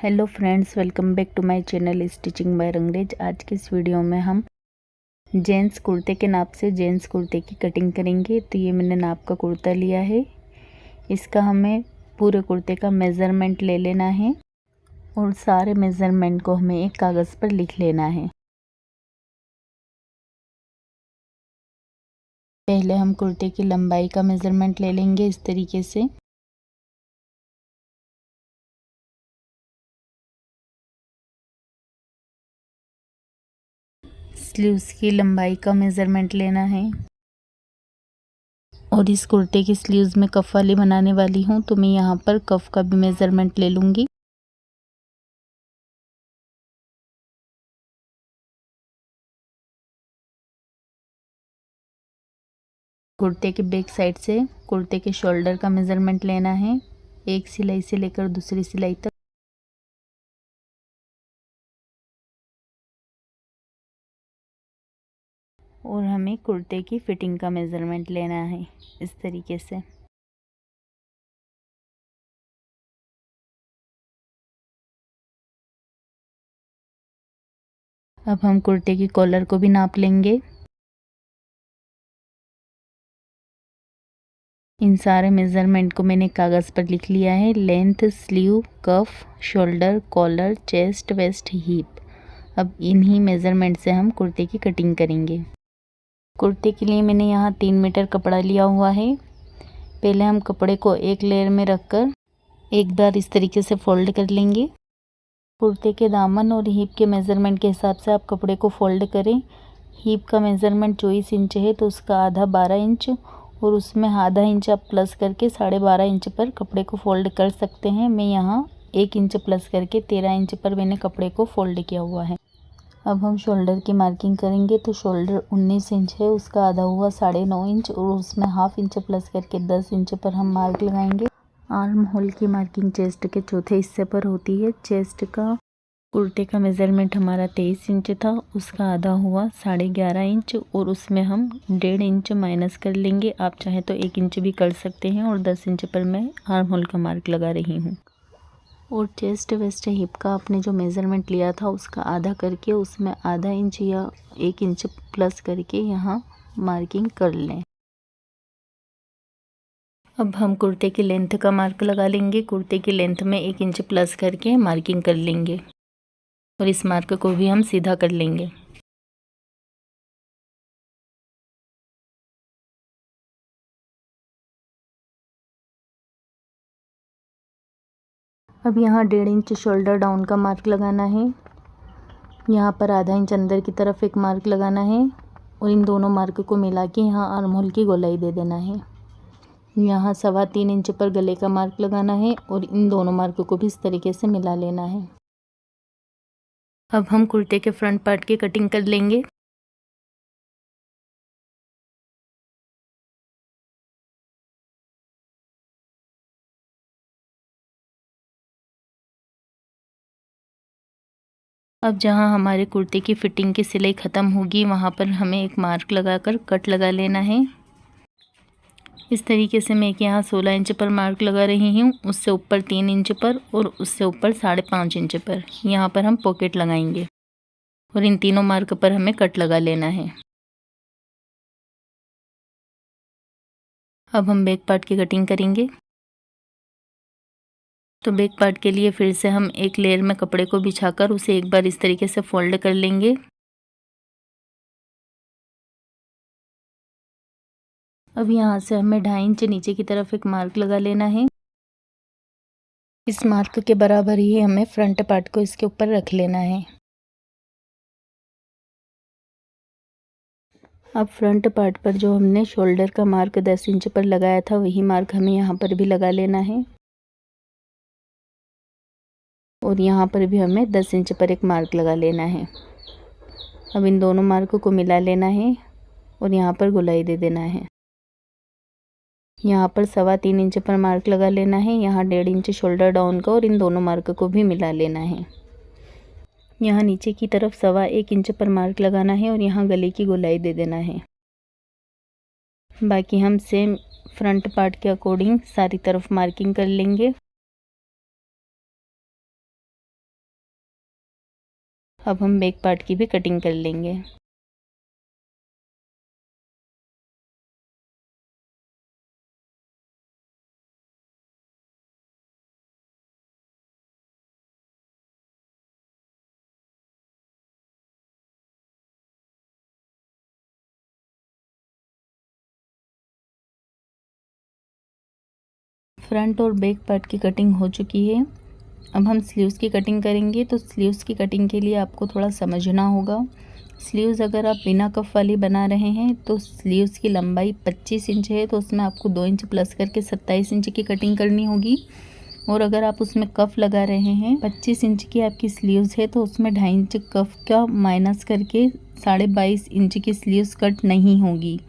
Hello friends, welcome back to my channel stitching by Rangrez. आज के इस वीडियो में हम जेंट्स कुर्ते के नाप से जेंट्स कुर्ते की कटिंग करेंगे। तो ये मैंने नाप का कुर्ता लिया है। इसका हमें पूरे कुर्ते का मेज़रमेंट ले लेना है और सारे मेज़रमेंट को हमें एक कागज़ पर लिख लेना है। पहले हम कुर्ते की लंबाई का मेज़रमेंट ले लेंगे इस तरीके से। स्लीव्स की लंबाई का मेज़रमेंट लेना है और इस कुर्ते की स्लीव्स में कफ वाली बनाने वाली हूँ, तो मैं यहाँ पर कफ का भी मेज़रमेंट ले लूँगी। कुर्ते के बैक साइड से कुर्ते के शोल्डर का मेज़रमेंट लेना है, एक सिलाई से लेकर दूसरी सिलाई तक। और हमें कुर्ते की फिटिंग का मेज़रमेंट लेना है इस तरीके से। अब हम कुर्ते की कॉलर को भी नाप लेंगे। इन सारे मेज़रमेंट को मैंने कागज़ पर लिख लिया है। Length, sleeve, cuff, shoulder, collar, chest, waist, hip. अब इन्हीं मेज़रमेंट से हम कुर्ते की कटिंग करेंगे। कुर्ते के लिए मैंने यहाँ 3 मीटर कपड़ा लिया हुआ है। पहले हम कपड़े को एक लेयर में रखकर एक बार इस तरीके से फोल्ड कर लेंगे। कुर्ते के दामन और हिप के मेज़रमेंट के हिसाब से आप कपड़े को फोल्ड करें। हिप का मेज़रमेंट 24 इंच है, तो उसका आधा 12 इंच और उसमें आधा इंच आप प्लस करके 12.5 इंच पर कपड़े को फोल्ड कर सकते हैं। मैं यहाँ 1 इंच प्लस करके 13 इंच पर मैंने कपड़े को फोल्ड किया हुआ है। अब हम शोल्डर की मार्किंग करेंगे। तो शोल्डर 19 इंच है, उसका आधा हुआ 9.5 इंच और उसमें हाफ इंच प्लस करके 10 इंच पर हम मार्क लगाएंगे। आर्म होल की मार्किंग चेस्ट के चौथे हिस्से पर होती है। चेस्ट का कुर्ते का मेज़रमेंट हमारा 23 इंच था, उसका आधा हुआ 11.5 इंच और उसमें हम 1.5 इंच माइनस कर लेंगे। आप चाहे तो 1 इंच भी कर सकते हैं और 10 इंच पर मैं आर्म होल का मार्क लगा रही हूँ। और चेस्ट, वेस्ट, हिप का आपने जो मेज़रमेंट लिया था उसका आधा करके उसमें आधा इंच या 1 इंच प्लस करके यहाँ मार्किंग कर लें। अब हम कुर्ते की लेंथ का मार्क लगा लेंगे। कुर्ते की लेंथ में 1 इंच प्लस करके मार्किंग कर लेंगे और इस मार्क को भी हम सीधा कर लेंगे। अब यहाँ 1.5 इंच शोल्डर डाउन का मार्क लगाना है। यहाँ पर आधा इंच अंदर की तरफ एक मार्क लगाना है और इन दोनों मार्क को मिला के यहाँ आर्म होल की गोलाई दे देना है। यहाँ 3.25 इंच पर गले का मार्क लगाना है और इन दोनों मार्क को भी इस तरीके से मिला लेना है। अब हम कुर्ते के फ्रंट पार्ट की कटिंग कर लेंगे। अब जहाँ हमारे कुर्ते की फिटिंग की सिलाई ख़त्म होगी वहाँ पर हमें एक मार्क लगाकर कट लगा लेना है। इस तरीके से मैं एक यहाँ 16 इंच पर मार्क लगा रही हूँ, उससे ऊपर 3 इंच पर और उससे ऊपर 5.5 इंच पर। यहाँ पर हम पॉकेट लगाएंगे और इन तीनों मार्क पर हमें कट लगा लेना है। अब हम बैक पार्ट की कटिंग करेंगे। तो बैक पार्ट के लिए फिर से हम एक लेयर में कपड़े को बिछाकर उसे एक बार इस तरीके से फोल्ड कर लेंगे। अब यहाँ से हमें 2.5 इंच नीचे की तरफ एक मार्क लगा लेना है। इस मार्क के बराबर ही हमें फ्रंट पार्ट को इसके ऊपर रख लेना है। अब फ्रंट पार्ट पर जो हमने शोल्डर का मार्क 10 इंच पर लगाया था वही मार्क हमें यहाँ पर भी लगा लेना है और यहाँ पर भी हमें 10 इंच पर एक मार्क लगा लेना है। अब इन दोनों मार्क को मिला लेना है और यहाँ पर गोलाई दे देना है। यहाँ पर 3.25 इंच पर मार्क लगा लेना है। यहाँ 1.5 इंच शोल्डर डाउन का और इन दोनों मार्क को भी मिला लेना है। यहाँ नीचे की तरफ 1.25 इंच पर मार्क लगाना है और यहाँ गले की गोलाई दे देना है। बाकी हम सेम फ्रंट पार्ट के अकॉर्डिंग सारी तरफ मार्किंग कर लेंगे। अब हम बैक पार्ट की भी कटिंग कर लेंगे। फ्रंट और बैक पार्ट की कटिंग हो चुकी है। अब हम स्लीव्स की कटिंग करेंगे। तो स्लीव्स की कटिंग के लिए आपको थोड़ा समझना होगा। स्लीव्स अगर आप बिना कफ वाली बना रहे हैं तो स्लीव्स की लंबाई 25 इंच है, तो उसमें आपको 2 इंच प्लस करके 27 इंच की कटिंग करनी होगी। और अगर आप उसमें कफ लगा रहे हैं, 25 इंच की आपकी स्लीव्स है, तो उसमें 2.5 इंच कफ का माइनस करके 22.5 इंच की स्लीव्स कट नहीं होगी।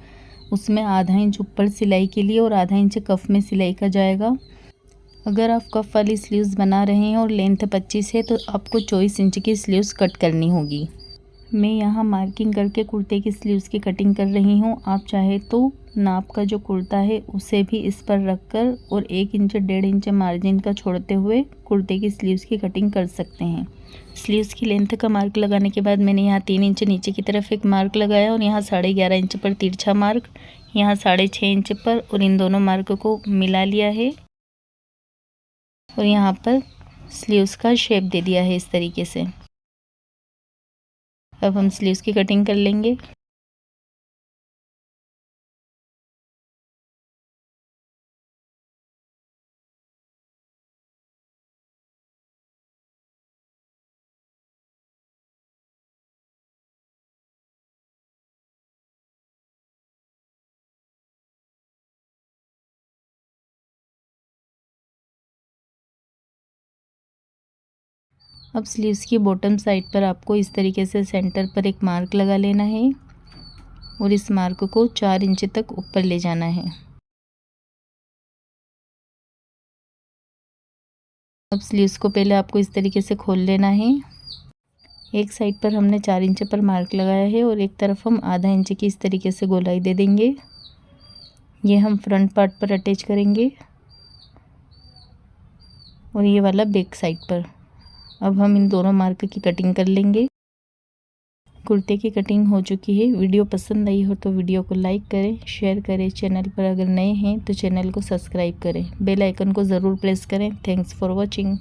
उसमें आधा इंच ऊपर सिलाई के लिए और आधा इंच कफ में सिलाई का जाएगा। अगर आप कफ वाली स्लीव्स बना रहे हैं और लेंथ 25 है तो आपको 24 इंच की स्लीव्स कट करनी होगी। मैं यहाँ मार्किंग करके कुर्ते की स्लीव्स की कटिंग कर रही हूँ। आप चाहे तो नाप का जो कुर्ता है उसे भी इस पर रखकर और 1 इंच 1.5 इंच मार्जिन का छोड़ते हुए कुर्ते की स्लीव्स की कटिंग कर सकते हैं। स्लीव्स की लेंथ का मार्क लगाने के बाद मैंने यहाँ 3 इंच नीचे की तरफ एक मार्क लगाया और यहाँ 11.5 इंच पर तिरछा मार्क, यहाँ 6.5 इंच पर, और इन दोनों मार्क को मिला लिया है और यहाँ पर स्लीव्स का शेप दे दिया है इस तरीके से। अब हम स्लीव्स की कटिंग कर लेंगे। अब स्लीव्स की बॉटम साइड पर आपको इस तरीके से सेंटर पर एक मार्क लगा लेना है और इस मार्क को 4 इंच तक ऊपर ले जाना है। अब स्लीव्स को पहले आपको इस तरीके से खोल लेना है। एक साइड पर हमने 4 इंच पर मार्क लगाया है और एक तरफ हम आधा इंच की इस तरीके से गोलाई दे देंगे। ये हम फ्रंट पार्ट पर अटैच करेंगे और ये वाला बैक साइड पर। अब हम इन दोनों मार्क की कटिंग कर लेंगे। कुर्ते की कटिंग हो चुकी है। वीडियो पसंद आई हो तो वीडियो को लाइक करें, शेयर करें। चैनल पर अगर नए हैं तो चैनल को सब्सक्राइब करें, बेल आइकन को ज़रूर प्रेस करें। Thanks for watching.